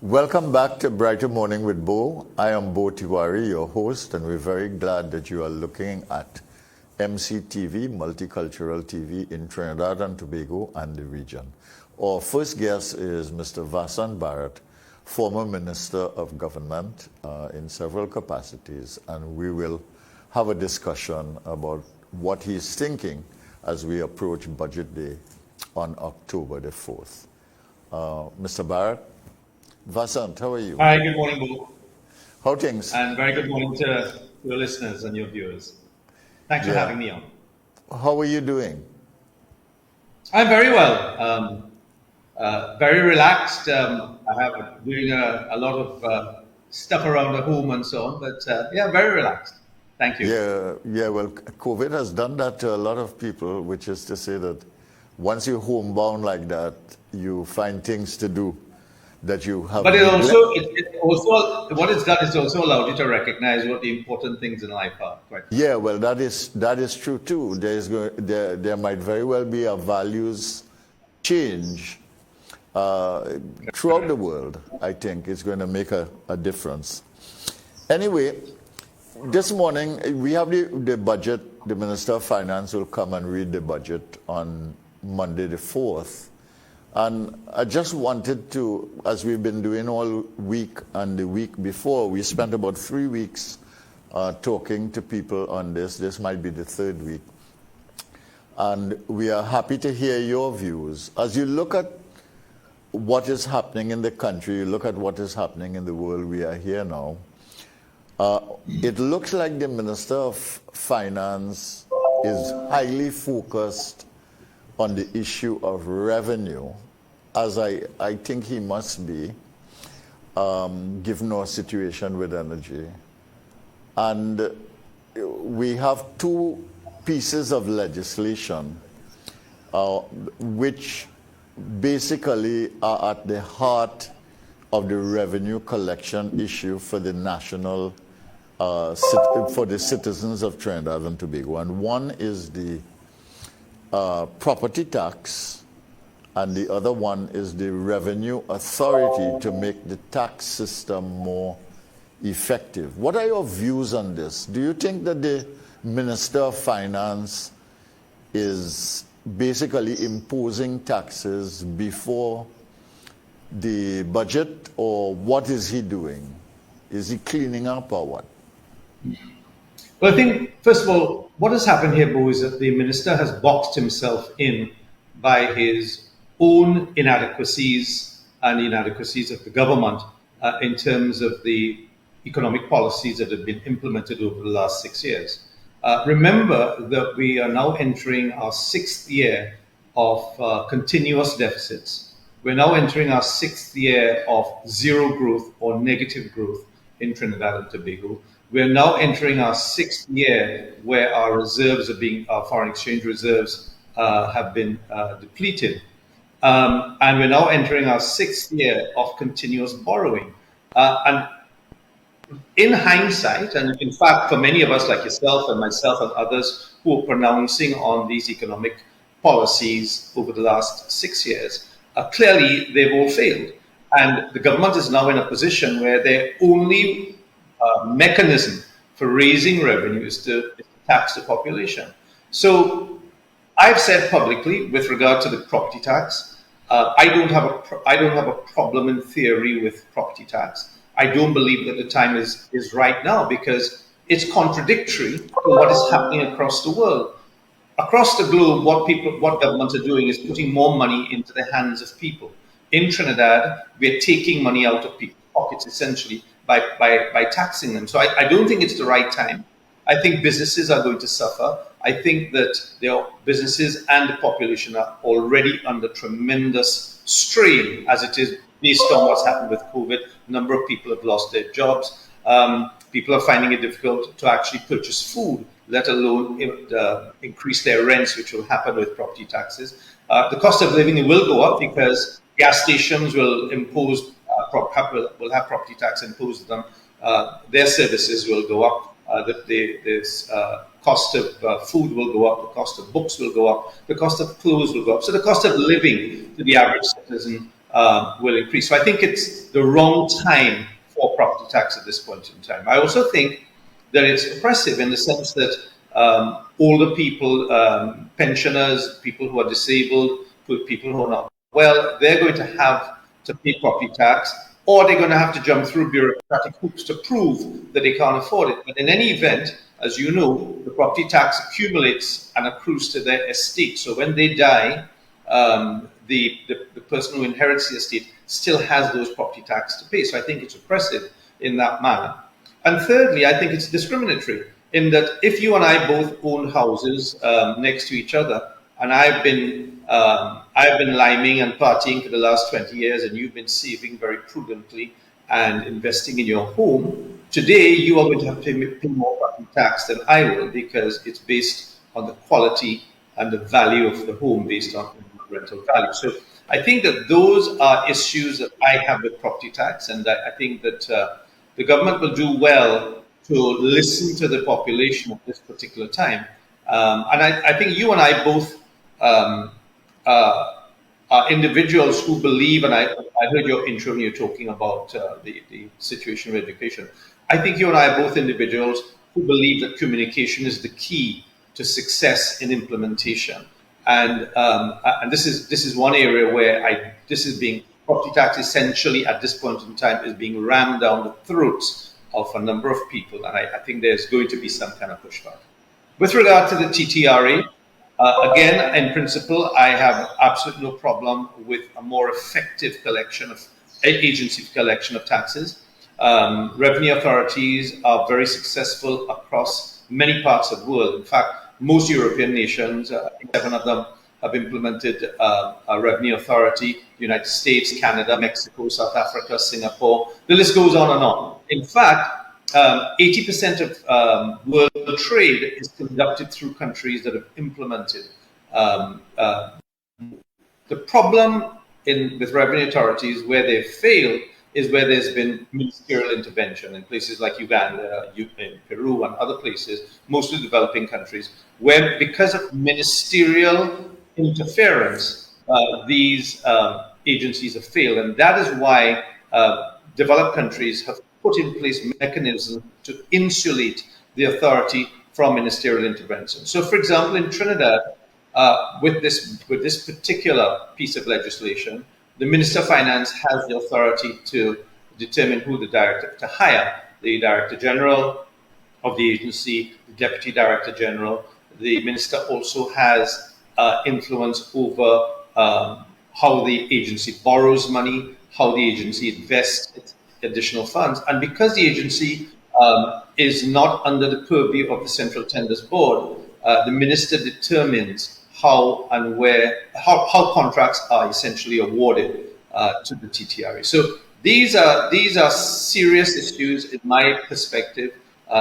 Welcome back to Brighter Morning with Bo. I am Bo Tiwari, your host, and we're very glad that you are looking at MCTV, Multicultural TV in Trinidad and Tobago and the region. Our first guest is Mr. Vasant Bharat, former Minister of Government in several capacities, and we will have a discussion about what he's thinking as we approach Budget Day on October the 4th. Mr. Bharat, Vasant, how are you? Hi, good morning, Bo. How things? And very good morning to your listeners and your viewers. Thanks for having me on. How are you doing? I'm very well. Very relaxed. I have doing a lot of stuff around the home and so on, but very relaxed. Thank you. Well, COVID has done that to a lot of people, which is to say that once you're homebound like that, you find things to do that you have. But it also what it's done is also allowed you to recognize what the important things in life are. Yeah, well, that is true too. There might very well be a values change throughout the world. I think it's going to make a difference. Anyway, this morning we have the budget. The Minister of Finance will come and read the budget on Monday the 4th. And I just wanted to, as we've been doing all week and the week before, we spent about 3 weeks talking to people on this. This might be the third week. And we are happy to hear your views. As you look at what is happening in the country, you look at what is happening in the world, we are here now. It looks like the Minister of Finance is highly focused on the issue of revenue, as I think he must be, given our situation with energy. And we have two pieces of legislation which basically are at the heart of the revenue collection issue for the national, for the citizens of Trinidad and Tobago. And one is the property tax, and the other one is the revenue authority to make the tax system more effective. What are your views on this? Do you think that the Minister of Finance is basically imposing taxes before the budget, or what is he doing? Is he cleaning up or what? Well, I think, first of all, what has happened here, Bo, is that the minister has boxed himself in by his own inadequacies and the inadequacies of the government in terms of the economic policies that have been implemented over the last 6 years. Remember that we are now entering our 6th year of continuous deficits. We're now entering our 6th year of zero growth or negative growth in Trinidad and Tobago. We're now entering our 6th year where our reserves our foreign exchange reserves have been depleted. And we're now entering our 6th year of continuous borrowing. And in hindsight, and in fact, for many of us like yourself and myself and others who are pronouncing on these economic policies over the last 6 years, clearly they've all failed. And the government is now in a position where their only mechanism for raising revenue is to tax the population. So I've said publicly with regard to the property tax, I don't have a problem in theory with property tax. I don't believe that the time is right now because it's contradictory to what is happening across the world. Across the globe, what governments are doing is putting more money into the hands of people. In Trinidad, we're taking money out of people's pockets essentially by taxing them. So I don't think it's the right time. I think businesses are going to suffer. I think that their businesses and the population are already under tremendous strain as it is based on what's happened with COVID. A number of people have lost their jobs. People are finding it difficult to actually purchase food, let alone increase their rents, which will happen with property taxes. The cost of living will go up because gas stations will will have property tax imposed on their services will go up. The cost of food will go up. The cost of books will go up. The cost of clothes will go up. So the cost of living to the average citizen will increase. So I think it's the wrong time for property tax at this point in time. I also think that it's oppressive in the sense that older people, pensioners, people who are disabled, people who are not well, they're going to have to pay property tax, or they're going to have to jump through bureaucratic hoops to prove that they can't afford it. But in any event, as you know, the property tax accumulates and accrues to their estate. So when they die, the person who inherits the estate still has those property tax to pay. So I think it's oppressive in that manner. And thirdly, I think it's discriminatory in that if you and I both own houses next to each other, and I've been liming and partying for the last 20 years, and you've been saving very prudently and investing in your home, today you are going to have to pay more property tax than I will, because it's based on the quality and the value of the home based on rental value. So I think that those are issues that I have with property tax, and I think that the government will do well to listen to the population at this particular time. And I think you and I both are individuals who believe, and I heard your intro when you're talking about the situation of education. I think you and I are both individuals who believe that communication is the key to success in implementation. And this is one area where property tax essentially at this point in time is being rammed down the throats of a number of people, and I think there's going to be some kind of pushback. With regard to the TTRA, again, in principle, I have absolutely no problem with a more effective agency collection of taxes. Revenue authorities are very successful across many parts of the world. In fact, most European nations, I think 7 of them, have implemented a revenue authority: the United States, Canada, Mexico, South Africa, Singapore. The list goes on and on. In fact, 80% of world trade is conducted through countries that have implemented. The problem with revenue authorities where they've failed is where there's been ministerial intervention in places like Uganda, in Peru, and other places, mostly developing countries, where because of ministerial interference, these agencies have failed. And that is why developed countries have put in place mechanisms to insulate the authority from ministerial intervention. So, for example, in Trinidad, with this particular piece of legislation, the Minister of Finance has the authority to determine who to hire: the Director General of the agency, the Deputy Director General. The Minister also has influence over how the agency borrows money, how the agency invests its additional funds. And because the agency is not under the purview of the Central Tenders Board, the Minister determines how and how contracts are essentially awarded to the TTRA. So these are serious issues, in my perspective,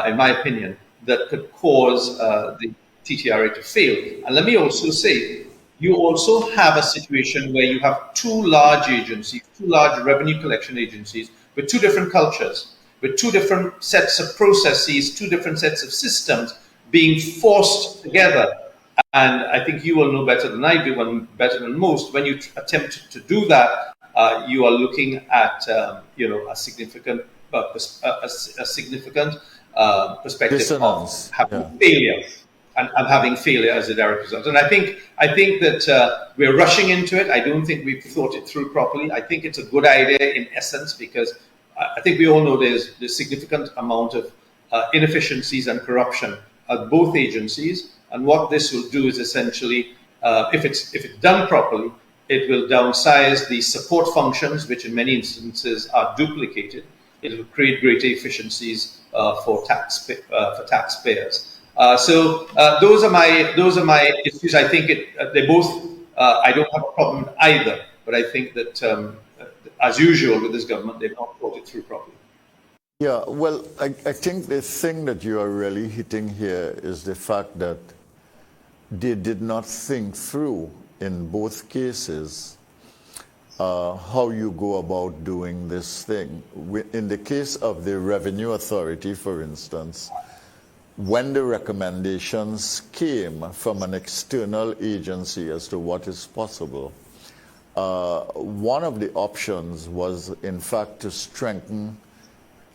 in my opinion, that could cause the TTRA to fail. And let me also say, you also have a situation where you have two large revenue collection agencies with two different cultures, with two different sets of processes, two different sets of systems being forced together. And I think you will know better than I do, and better than most, when you attempt to do that, you are looking at a significant perspective Dissonance. of having failure and having failure as a direct result. And I think that we're rushing into it. I don't think we've thought it through properly. I think it's a good idea in essence, because I think we all know there's significant amount of inefficiencies and corruption at both agencies. And what this will do is essentially, if it's done properly, it will downsize the support functions, which in many instances are duplicated. It will create greater efficiencies for taxpayers. So those are my issues. I think they both. I don't have a problem with either, but I think that as usual with this government, they've not thought it through properly. Yeah, well, I think the thing that you are really hitting here is the fact that they did not think through in both cases how you go about doing this thing. In the case of the Revenue Authority, for instance, when the recommendations came from an external agency as to what is possible, one of the options was, in fact, to strengthen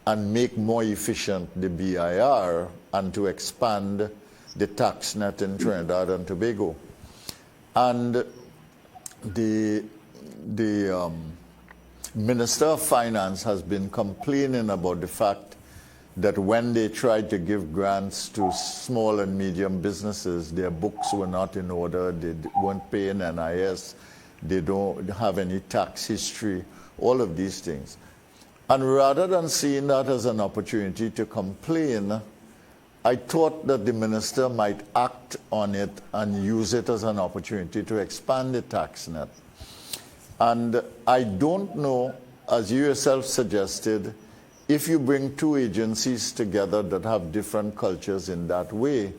and make more efficient the BIR and to expand the tax net in Trinidad and Tobago. And the Minister of Finance has been complaining about the fact that when they tried to give grants to small and medium businesses, their books were not in order, they weren't paying NIS, they don't have any tax history, all of these things. And rather than seeing that as an opportunity to complain, I thought that the minister might act on it and use it as an opportunity to expand the tax net. And I don't know, as you yourself suggested, if you bring two agencies together that have different cultures in that way,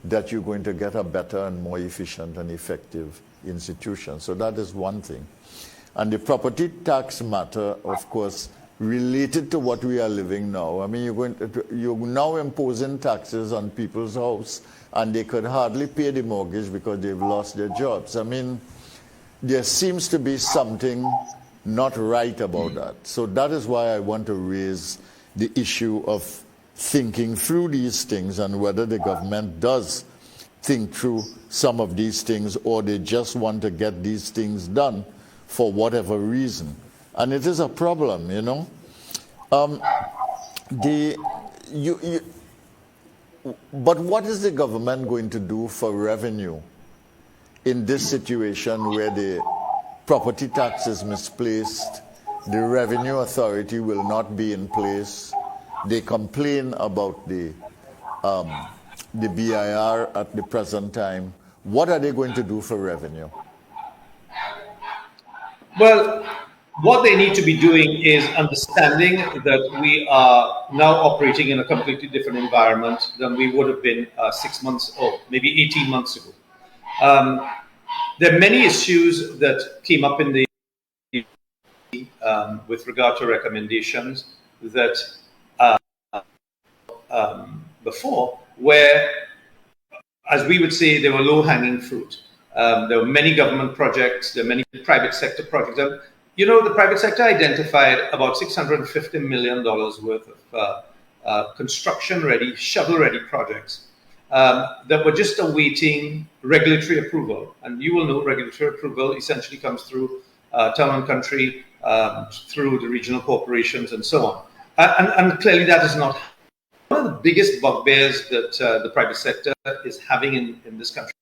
that you're going to get a better and more efficient and effective institution. So that is one thing. And the property tax matter, of course, related to what we are living now. I mean, you're now imposing taxes on people's house, and they could hardly pay the mortgage because they've lost their jobs. I mean, there seems to be something not right about that. So that is why I want to raise the issue of thinking through these things and whether the government does think through some of these things, or they just want to get these things done for whatever reason. And it is a problem, you know. But what is the government going to do for revenue in this situation where the property tax is misplaced, the revenue authority will not be in place, they complain about the BIR at the present time? What are they going to do for revenue? Well, what they need to be doing is understanding that we are now operating in a completely different environment than we would have been 6 months or maybe 18 months ago. There are many issues that came up in the with regard to recommendations that before, where, as we would say, there were low-hanging fruit. There were many government projects, there are many private sector projects. You know, the private sector identified about $650 million worth of construction-ready, shovel-ready projects that were just awaiting regulatory approval. And you will know regulatory approval essentially comes through town and country, through the regional corporations and so on. And clearly that is not one of the biggest bugbears that the private sector is having in this country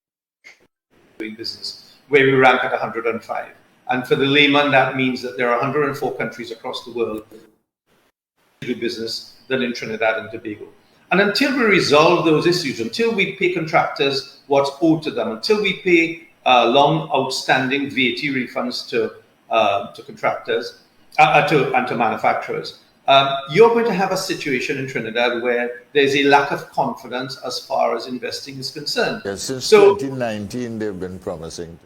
doing business, where we rank at 105. And for the layman, that means that there are 104 countries across the world do business than in Trinidad and Tobago. And until we resolve those issues, until we pay contractors what's owed to them, until we pay long outstanding VAT refunds to contractors and to manufacturers, you're going to have a situation in Trinidad where there's a lack of confidence as far as investing is concerned. Yes, since 2019, they've been promising.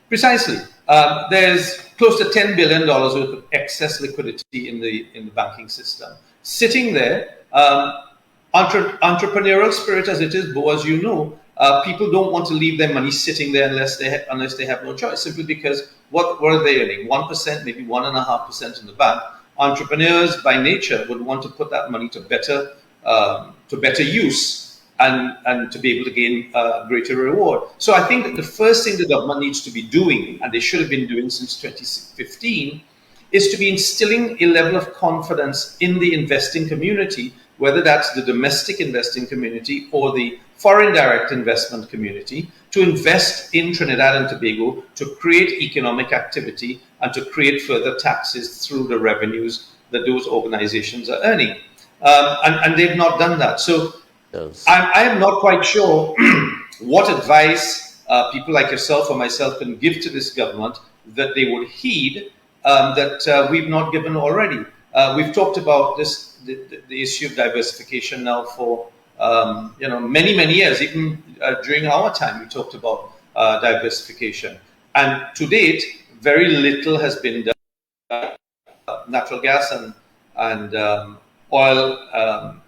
Precisely. There's close to $10 billion worth of excess liquidity in the banking system. Sitting there, entrepreneurial spirit as it is, Bo, as you know, people don't want to leave their money sitting there unless they have no choice, simply because what are they earning? 1%, maybe 1.5% in the bank. Entrepreneurs by nature would want to put that money to better use and to be able to gain greater reward. So I think that the first thing the government needs to be doing, and they should have been doing since 2015, is to be instilling a level of confidence in the investing community, whether that's the domestic investing community or the foreign direct investment community, to invest in Trinidad and Tobago, to create economic activity and to create further taxes through the revenues that those organizations are earning. And they've not done that. So yes. I am not quite sure what advice people like yourself or myself can give to this government that they would heed that we've not given already. We've talked about the issue of diversification now for many years. Even during our time, we talked about diversification, and to date, very little has been done. Natural gas and oil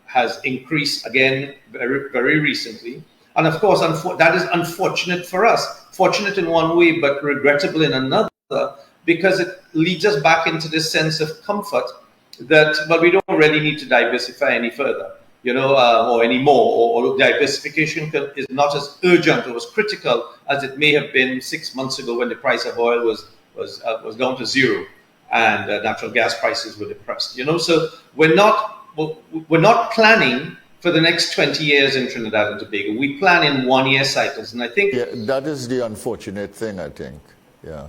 has increased again very recently, and of course, that is unfortunate for us. Fortunate in one way, but regrettable in another. because it leads us back into this sense of comfort that, well, we don't really need to diversify any further, or anymore, or diversification is not as urgent or as critical as it may have been 6 months ago when the price of oil was down to zero and natural gas prices were depressed. So we're not planning for the next 20 years in Trinidad and Tobago. We plan in 1 year cycles, and I think that is the unfortunate thing. I think, yeah,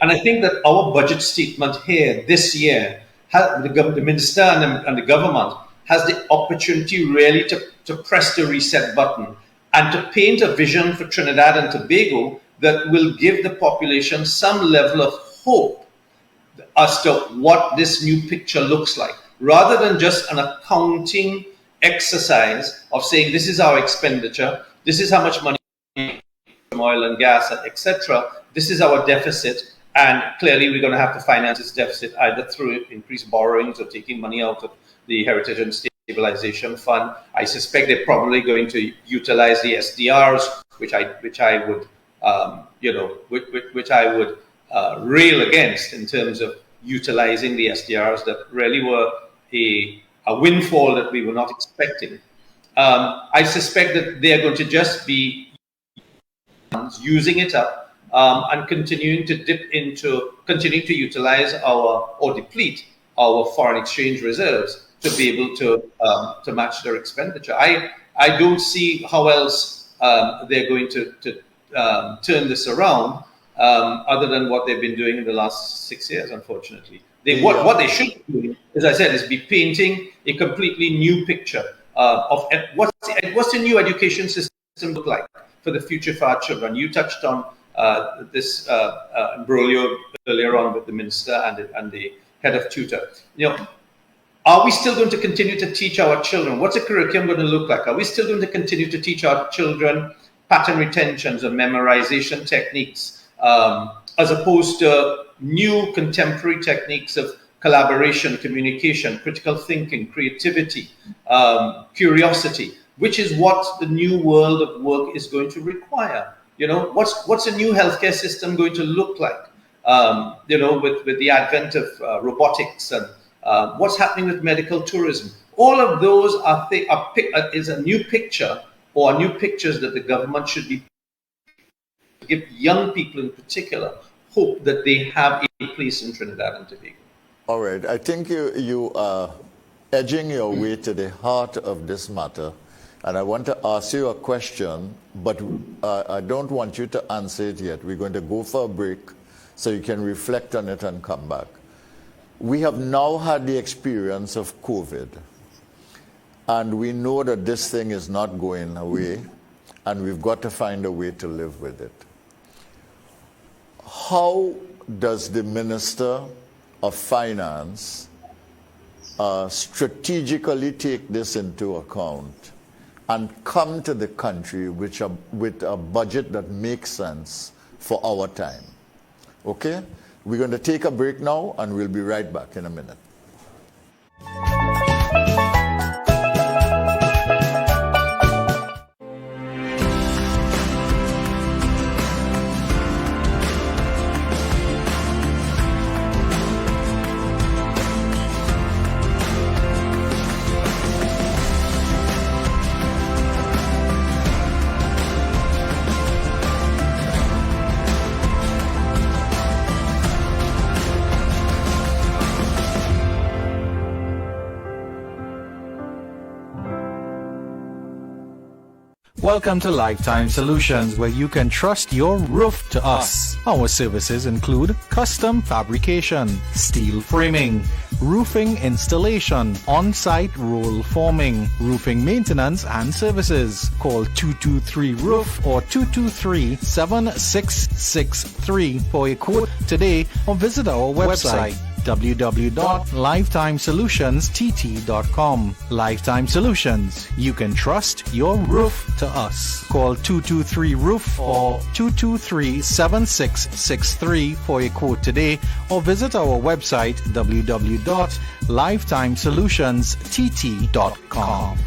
and I think that our budget statement here this year, the minister and the government has the opportunity really to press the reset button and to paint a vision for Trinidad and Tobago that will give the population some level of hope as to what this new picture looks like, rather than just an accounting exercise of saying this is our expenditure, this is how much money from oil and gas, etc. This is our deficit, and clearly we're going to have to finance this deficit either through increased borrowings or taking money out of the Heritage and Stabilization Fund. I suspect they're probably going to utilize the SDRs, which I would rail against in terms of utilizing the SDRs that really were a windfall that we were not expecting. I suspect that they are going to just be using it up and continuing to utilize or deplete our foreign exchange reserves to be able to match their expenditure. I don't see how else they're going to turn this around other than what they've been doing in the last 6 years, unfortunately. What they should be doing, as I said, is be painting a completely new picture of what's the new education system look like for the future for our children. You touched on this imbroglio earlier on with the minister and the head of tutor. Are we still going to continue to teach our children? What's the curriculum going to look like? Are we still going to continue to teach our children pattern retentions and memorization techniques, as opposed to new contemporary techniques of collaboration, communication, critical thinking, creativity, curiosity, which is what the new world of work is going to require? What's a new healthcare system going to look like? With the advent of robotics and what's happening with medical tourism. All of those is a new picture, or new pictures that the government should be give young people in particular hope that they have a place in Trinidad and Tobago. All right. I think you are edging your way to the heart of this matter. And I want to ask you a question, but I don't want you to answer it yet. We're going to go for a break so you can reflect on it and come back. We have now had the experience of COVID, and we know that this thing is not going away, and we've got to find a way to live with it. How does the Minister of Finance strategically take this into account and come to the country with a budget that makes sense for our time? Okay? We're going to take a break now, and we'll be right back in a minute. Welcome to Lifetime Solutions, where you can trust your roof to us. Our services include custom fabrication, steel framing, roofing installation, on-site roll forming, roofing maintenance and services. Call 223-ROOF or 223-7663 for a quote today, or visit our website www.lifetimesolutionstt.com. Lifetime Solutions. You can trust your roof to us. Call 223-ROOF or 223-7663 for a quote today, or visit our website www.lifetimesolutionstt.com.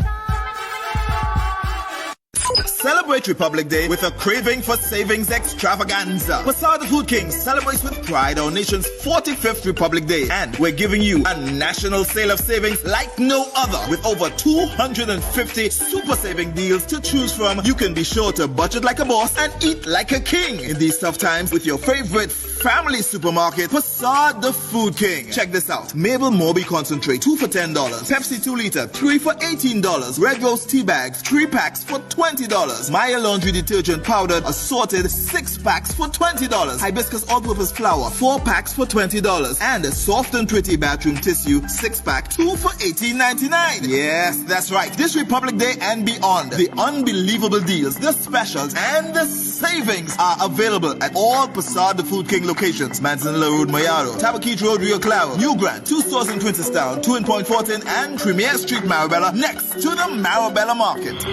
Celebrate Republic Day with a craving for savings extravaganza. Passat the Food King celebrates with pride our nation's 45th Republic Day, and we're giving you a national sale of savings like no other with over 250 super saving deals to choose from. You can be sure to budget like a boss and eat like a king in these tough times with your favorite family supermarket, Passat the Food King. Check this out. Mabel Morby Concentrate, 2 for $10. Pepsi 2 liter, 3 for $18. Red Rose tea bags, 3 packs for $20. Maya Laundry Detergent Powdered Assorted, 6 packs for $20. Hibiscus All-Purpose Flour, 4 packs for $20. And a Soft and Pretty Bathroom Tissue, 6 pack, 2 for $18.99. Yes, that's right. This Republic Day and beyond, the unbelievable deals, the specials, and the savings are available at all Passat the Food King locations. Manson La Road, Mayaro, Tabaquite Road, Rio Claro, New Grand, 2 stores in Quincestown, 2 in Point Fortin, and Premier Street, Marabella, next to the Marabella Market.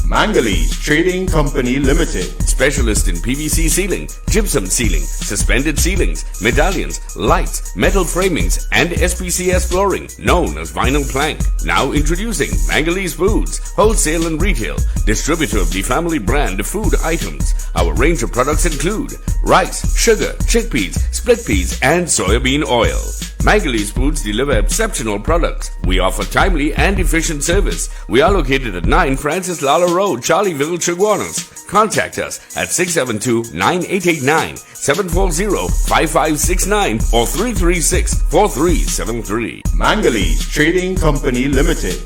Mangalese Trading Company Limited. Specialist in PVC ceiling, gypsum ceiling, suspended ceilings, medallions, lights, metal framings, and SPCS flooring, known as vinyl plank. Now introducing Mangalese Foods, wholesale and retail, distributor of the family brand food items. Our range of products include rice, sugar, chickpeas, split peas, and soybean oil. Mangalese Foods deliver exceptional products. We offer timely and efficient service. We are located at 9 Francis Lala Road, Charlieville, Chaguanas. Contact us at 672-9889, 740-5569, or 336-4373. Mangalese Trading Company Limited.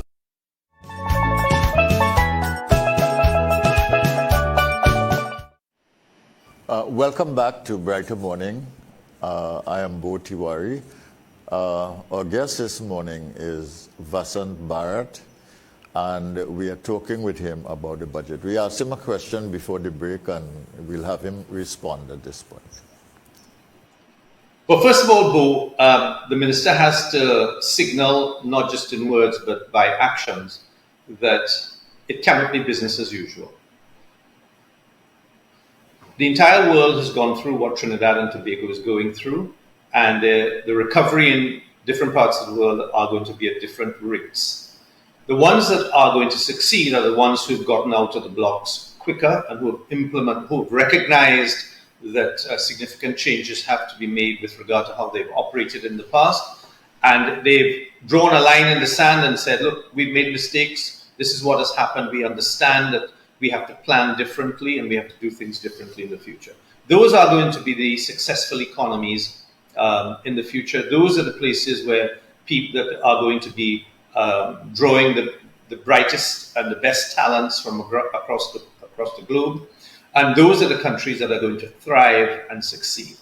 Welcome back to Brighter Morning. I am Bo Tiwari. Our guest this morning is Vasant Bharat, and we are talking with him about the budget. We asked him a question before the break, and we'll have him respond at this point. Well, first of all, Bo, the minister has to signal, not just in words, but by actions, that it cannot be business as usual. The entire world has gone through what Trinidad and Tobago is going through, and the recovery in different parts of the world are going to be at different rates. The ones that are going to succeed are the ones who've gotten out of the blocks quicker and who've recognized that significant changes have to be made with regard to how they've operated in the past. And they've drawn a line in the sand and said, look, we've made mistakes. This is what has happened. We understand that we have to plan differently and we have to do things differently in the future. Those are going to be the successful economies in the future. Those are the places where people that are going to be drawing the brightest and the best talents from across the globe. And those are the countries that are going to thrive and succeed.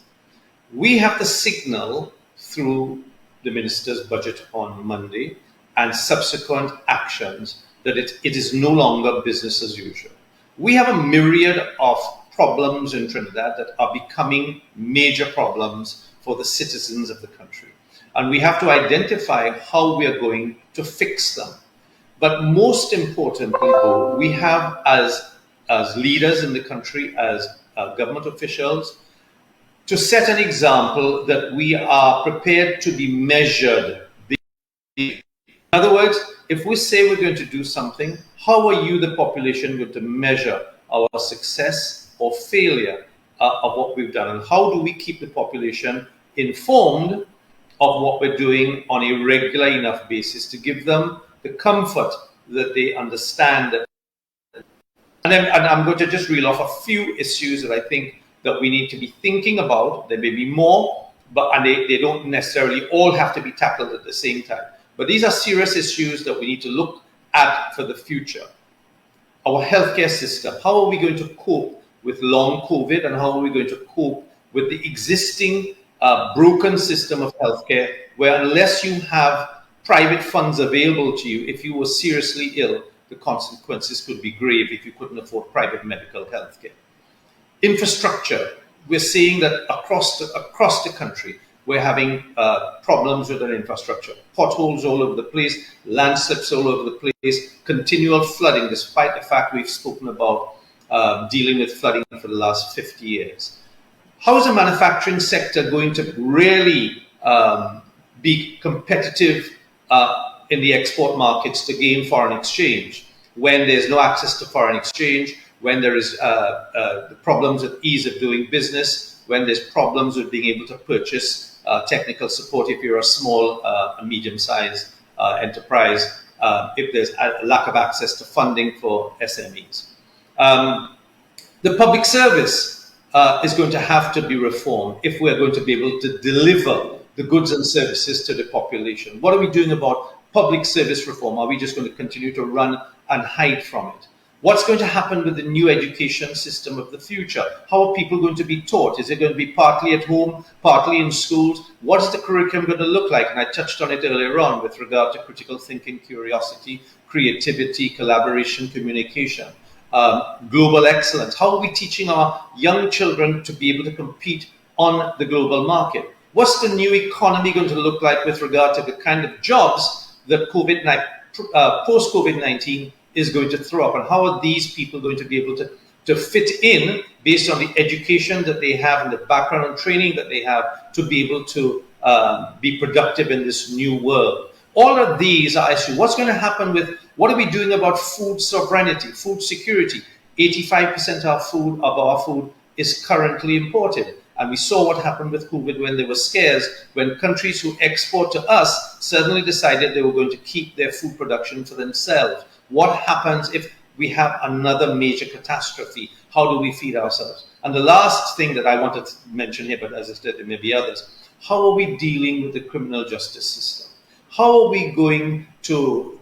We have to signal through the minister's budget on Monday and subsequent actions that it is no longer business as usual. We have a myriad of problems in Trinidad that are becoming major problems for the citizens of the country. And we have to identify how we are going to fix them. But most importantly, we have as leaders in the country, as government officials, to set an example that we are prepared to be measured. In other words, if we say we're going to do something, how are you, the population, going to measure our success or failure of what we've done? And how do we keep the population informed of what we're doing on a regular enough basis to give them the comfort that they understand that? And I'm going to just reel off a few issues that I think that we need to be thinking about. There may be more, and they don't necessarily all have to be tackled at the same time. But these are serious issues that we need to look at for the future. Our healthcare system, how are we going to cope with long COVID, and how are we going to cope with the existing broken system of healthcare, where unless you have private funds available to you, if you were seriously ill, the consequences could be grave if you couldn't afford private medical health care. Infrastructure, we're seeing that across the country, we're having problems with our infrastructure. Potholes all over the place, landslips all over the place, continual flooding, despite the fact we've spoken about dealing with flooding for the last 50 years. How is the manufacturing sector going to really be competitive in the export markets to gain foreign exchange. When there's no access to foreign exchange, when there is the problems with ease of doing business, when there's problems with being able to purchase technical support if you're a small, medium-sized enterprise, if there's a lack of access to funding for SMEs. The public service is going to have to be reformed if we're going to be able to deliver the goods and services to the population. What are we doing about public service reform? Are we just going to continue to run and hide from it? What's going to happen with the new education system of the future? How are people going to be taught? Is it going to be partly at home, partly in schools? What is the curriculum going to look like? And I touched on it earlier on with regard to critical thinking, curiosity, creativity, collaboration, communication, global excellence. How are we teaching our young children to be able to compete on the global market? What's the new economy going to look like with regard to the kind of jobs that post-COVID-19 is going to throw up, and how are these people going to be able to fit in based on the education that they have and the background and training that they have to be able to be productive in this new world? All of these are issues. What's going to happen with, what are we doing about food sovereignty, food security? 85% of our food is currently imported. And we saw what happened with COVID when there were scares, when countries who export to us suddenly decided they were going to keep their food production for themselves. What happens if we have another major catastrophe? How do we feed ourselves? And the last thing that I wanted to mention here, but as I said, there may be others, how are we dealing with the criminal justice system? How are we going to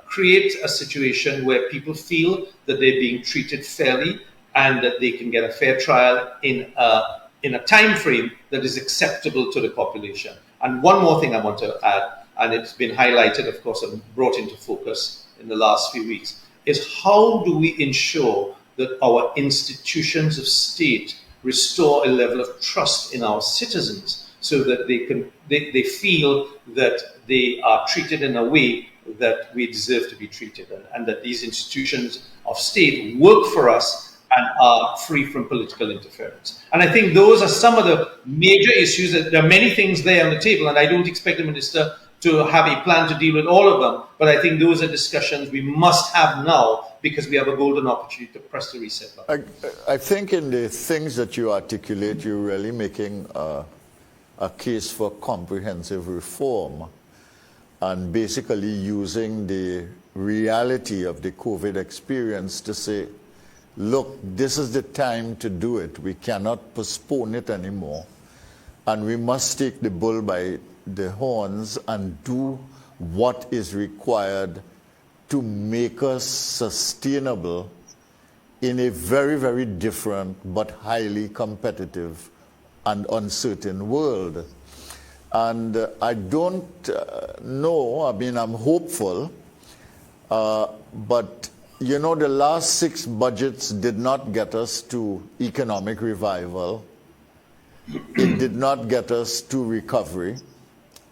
create a situation where people feel that they're being treated fairly and that they can get a fair trial in a time frame that is acceptable to the population? And one more thing I want to add, and it's been highlighted, of course, and brought into focus in the last few weeks, is how do we ensure that our institutions of state restore a level of trust in our citizens so that they feel that they are treated in a way that we deserve to be treated, and that these institutions of state work for us and are free from political interference. And I think those are some of the major issues. There are many things there on the table, and I don't expect the minister to have a plan to deal with all of them, but I think those are discussions we must have now because we have a golden opportunity to press the reset button. I think in the things that you articulate, you're really making a case for comprehensive reform and basically using the reality of the COVID experience to say, look, this is the time to do it. We cannot postpone it anymore. And we must take the bull by the horns and do what is required to make us sustainable in a very, very different but highly competitive and uncertain world. And I don't know, I mean, I'm hopeful, but you know, the last 6 budgets did not get us to economic revival. It did not get us to recovery.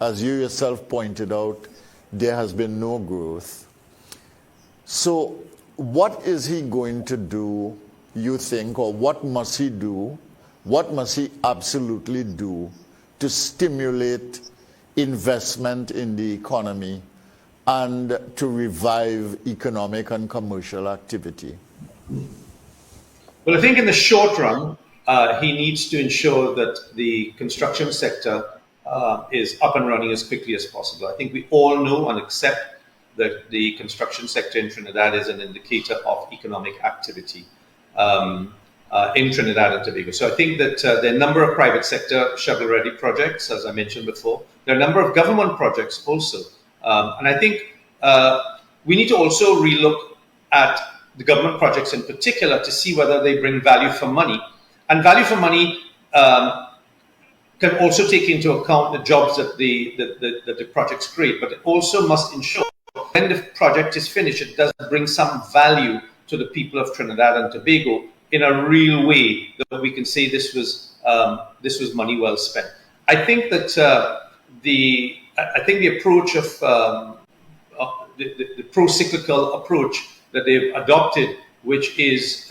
As you yourself pointed out, there has been no growth. So what is he going to do, you think, or what must he do? What must he absolutely do to stimulate investment in the economy and to revive economic and commercial activity? Well, I think in the short run, he needs to ensure that the construction sector is up and running as quickly as possible. I think we all know and accept that the construction sector in Trinidad is an indicator of economic activity in Trinidad and Tobago. So I think that there are a number of private sector shovel-ready projects, as I mentioned before. There are a number of government projects also. And I think we need to also relook at the government projects in particular to see whether they bring value for money. And value for money can also take into account the jobs that the projects create, but it also must ensure when the project is finished, it does bring some value to the people of Trinidad and Tobago in a real way that we can say this was money well spent. I think that the approach of the pro-cyclical approach that they've adopted, which is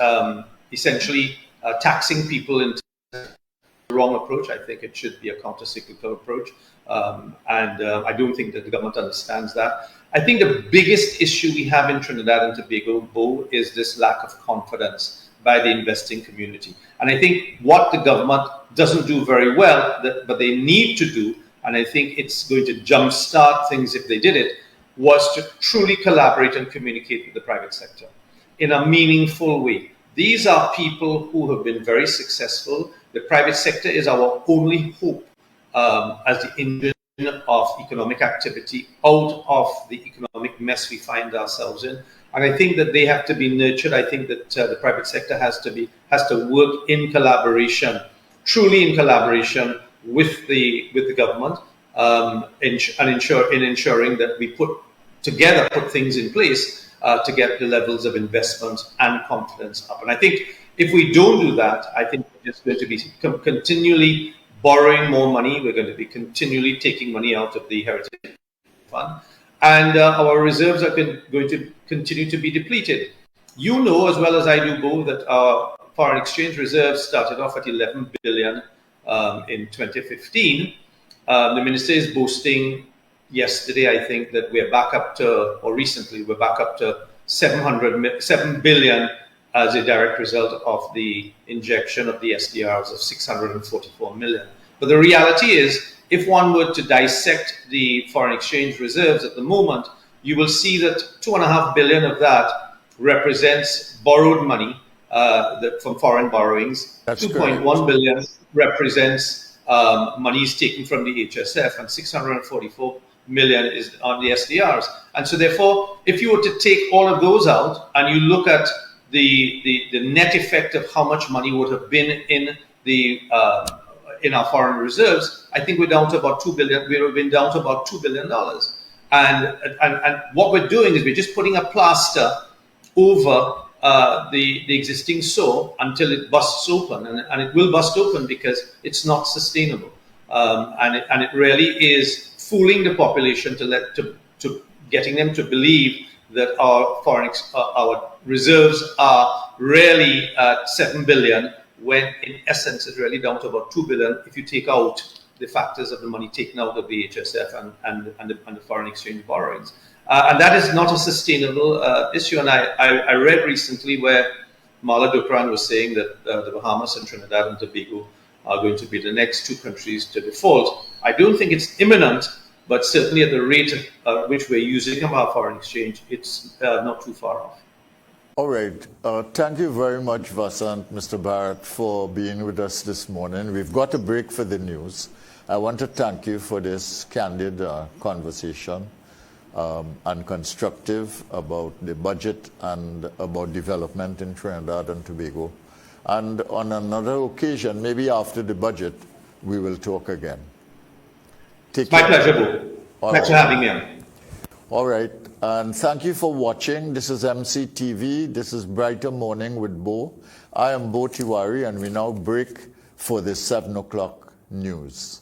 essentially taxing people in wrong approach. I think it should be a counter-cyclical approach. I don't think that the government understands that. I think the biggest issue we have in Trinidad and Tobago, Bo, is this lack of confidence by the investing community. And I think what the government doesn't do very well, but they need to do, and I think it's going to jumpstart things if they did it, was to truly collaborate and communicate with the private sector in a meaningful way. These are people who have been very successful. The private sector is our only hope as the engine of economic activity out of the economic mess we find ourselves in. And I think that they have to be nurtured. I think that the private sector has to work in collaboration, truly in collaboration with the government, ensuring that we put things in place to get the levels of investment and confidence up. And I think if we don't do that, I think we're just going to be continually borrowing more money. We're going to be continually taking money out of the Heritage Fund. And our reserves are going to continue to be depleted. You know as well as I do, Bo, that our foreign exchange reserves started off at 11 billion in 2015. The minister is boasting yesterday, I think, that we're back up to, or recently, we're back up to 7 billion as a direct result of the injection of the SDRs of 644 million. But the reality is, if one were to dissect the foreign exchange reserves at the moment, you will see that 2.5 billion of that represents borrowed money from foreign borrowings. 2.1 billion represents monies taken from the HSF, and 644 million is on the SDRs. And so therefore, if you were to take all of those out and you look at the net effect of how much money would have been in our foreign reserves, I think we're down to about $2 billion. We would have been down to about $2 billion. And what we're doing is we're just putting a plaster over the existing sore until it busts open, and it will bust open because it's not sustainable. And it really is fooling the population to getting them to believe that our reserves are really at 7 billion, when in essence it's really down to about 2 billion if you take out the factors of the money taken out of the HSF and the foreign exchange borrowings. And that is not a sustainable issue. And I read recently where Mala Dukran was saying that the Bahamas and Trinidad and Tobago are going to be the next two countries to default. I don't think it's imminent, but certainly at the rate at which we're using our foreign exchange, it's not too far off. All right. Thank you very much, Vasant, Mr. Bharat, for being with us this morning. We've got a break for the news. I want to thank you for this candid conversation and constructive about the budget and about development in Trinidad and Tobago. And on another occasion, maybe after the budget, we will talk again. Take care. My pleasure, Bo. Thanks for having me on. All right. And thank you for watching. This is MCTV. This is Brighter Morning with Bo. I am Bo Tiwari, and we now break for the 7 o'clock news.